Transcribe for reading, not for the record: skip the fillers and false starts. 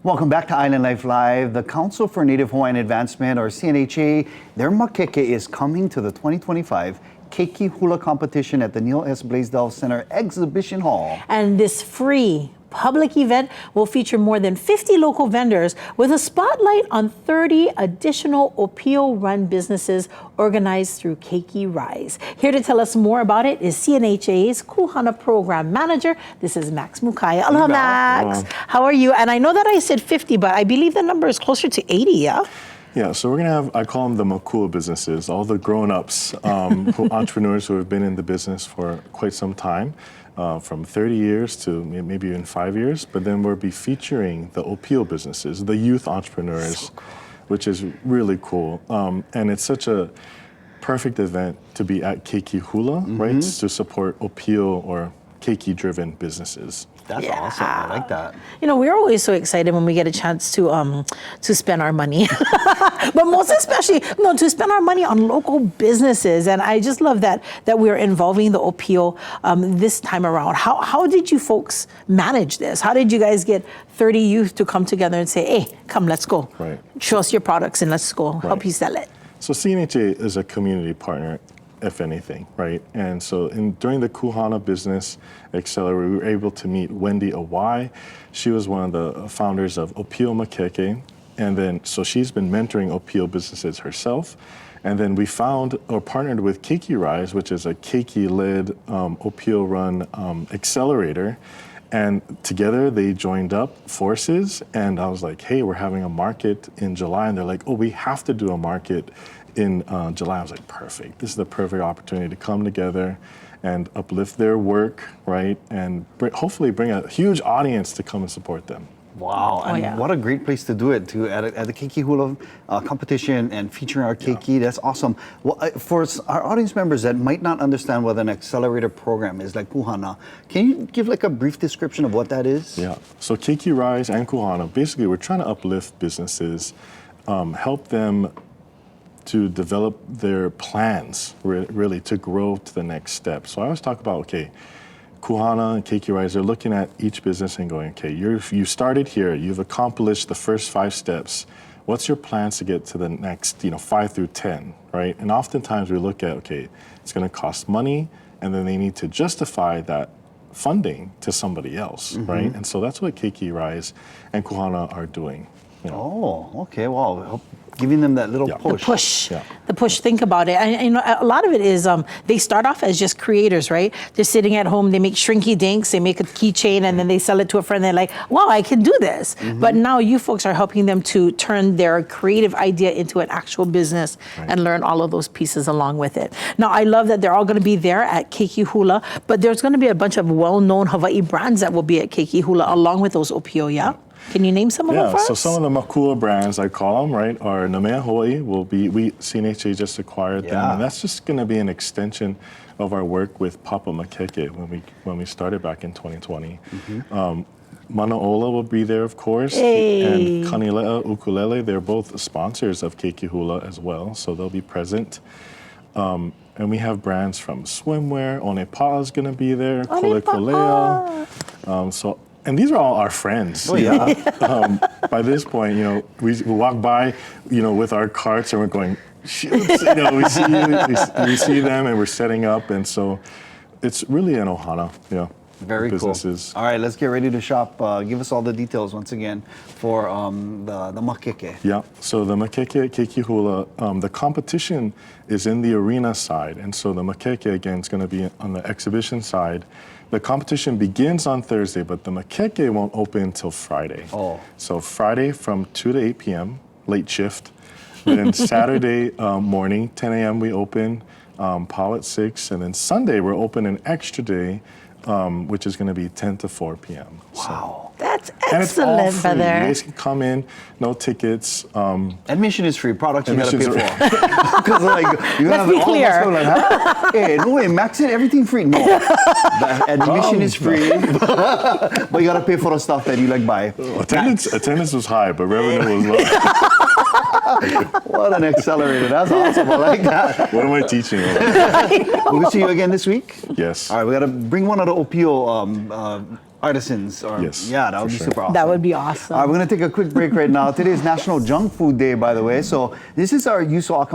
Welcome back to Island Life Live. The Council for Native Hawaiian Advancement, or CNHA, their Mākeke is coming to the 2025 Keiki Hula Competition at the Neil S. Blaisdell Center Exhibition Hall. And this free public event will feature more than 50 local vendors with a spotlight on 30 additional ʻŌpio-Run businesses organized through Keiki Rise. Here to tell us more about it is CNHA's Kuhana Program Manager. This is Max Mukaya. Aloha, Max. Wow. How are you? And I know that I said 50, but I believe the number is closer to 80, yeah? Yeah, so we're going to have, I call them the makua businesses, all the grown-ups, entrepreneurs who have been in the business for quite some time, from 30 years to maybe even 5 years. But then we'll be featuring the ʻŌpio businesses, the youth entrepreneurs, so cool. Which is really cool. And it's such a perfect event to be at Keiki Hula, right, to support ʻŌpio or Keiki-driven businesses. That's awesome. I like that. You know, we're always so excited when we get a chance to spend our money, but most especially, to spend our money on local businesses. And I just love that we're involving the ʻŌpio this time around. How did you folks manage this? How did you guys get 30 youth to come together and say, hey, come, let's go. Right. Show us your products and let's go help you sell it. So CNHA is a community partner, if anything, right? And so during the Kuhana Business Accelerator, we were able to meet Wendy Awai. She was one of the founders of ʻŌpio Mākeke. And then, so she's been mentoring ʻŌpio businesses herself. And then we found or partnered with Keiki Rise, which is a Keiki-led ʻŌpio-Run accelerator. And together they joined up forces. And I was like, hey, we're having a market in July. And they're like, oh, we have to do a market in July. I was like, perfect. This is the perfect opportunity to come together and uplift their work, right? And hopefully bring a huge audience to come and support them. Wow, and what a great place to do it, at the Keiki Hula competition and featuring our Keiki. That's awesome. Well, for our audience members that might not understand what an accelerator program is, like Kuhana, can you give like a brief description of what that is? Yeah, so Keiki Rise and Kuhana, basically we're trying to uplift businesses, help them to develop their plans, really, to grow to the next step. So I always talk about, okay, Kuhana and Keiki Rise, they're looking at each business and going, okay, you started here, you've accomplished the first 5 steps. What's your plans to get to the next, 5 through 10, right? And oftentimes we look at, okay, it's gonna cost money, and then they need to justify that funding to somebody else, right? And so that's what Keiki Rise and Kuhana are doing. Oh, okay, wow. Giving them that little push. The push. Think about it. And a lot of it is they start off as just creators, right? They're sitting at home, they make shrinky dinks, they make a keychain, and then they sell it to a friend. They're like, wow, I can do this. But now you folks are helping them to turn their creative idea into an actual business and learn all of those pieces along with it. Now, I love that they're all going to be there at Keiki Hula, but there's going to be a bunch of well-known Hawaii brands that will be at Keiki Hula along with those ʻŌpio, yeah? Can you name some of them for us? So some of the makua brands, I call them, right, are Nā Mea Hawai. CNHA just acquired them, and that's just going to be an extension of our work with Papa Mākeke when we started back in 2020. Manaola will be there, of course, and Kanilea Ukulele. They're both sponsors of Keiki Hula as well, so they'll be present. And we have brands from swimwear. Onepa'a is going to be there. Kolekolea. And these are all our friends. Oh, yeah. By this point, we walk by, with our carts and we're going, shoot, we see them and we're setting up. And so it's really an ohana, Very businesses. Cool. All right, let's get ready to shop. Give us all the details once again for the Mākeke. Yeah, so the Mākeke at Keiki Hula, the competition is in the arena side. And so the Mākeke, again, is going to be on the exhibition side. The competition begins on Thursday, but the Mākeke won't open until Friday. Oh. So Friday from 2 to 8 p.m., late shift. Then Saturday morning, 10 a.m. we open, POW at 6. And then Sunday we're open an extra day, which is going to be 10 to 4 p.m. Wow. That's excellent, and it's all free. Brother. You guys can come in, no tickets. Admission is free. Products you gotta pay for. Because you Let's have be all clear. of us huh? Hey, no way, Max said everything free. No, the admission is free, but you gotta pay for the stuff that you buy. Attendance was high, but revenue was low. What an accelerator. That's awesome. I like that. What am I teaching? We'll see you again this week. Yes. All right, we got to bring one of the ʻŌpio artisans. Or, Yes, yeah, that would for be sure. super awesome. That would be awesome. All right, we're going to take a quick break right now. Today is National Junk Food Day, by the way. So this is our use all